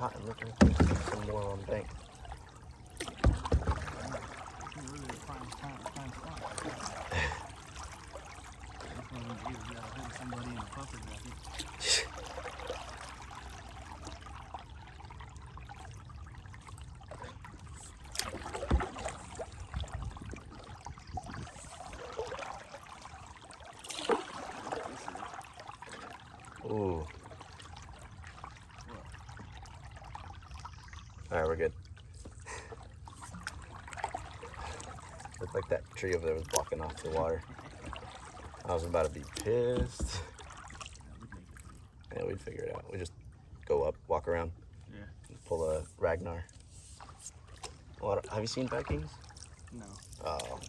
hot and looking for some more on the bank. Ooh. Alright, we're good. Looked like that tree over there was blocking off the water. I was about to be pissed. Yeah, we'd figure it out. We just go up, walk around, pull a Ragnar. Have you seen Vikings? No. Oh.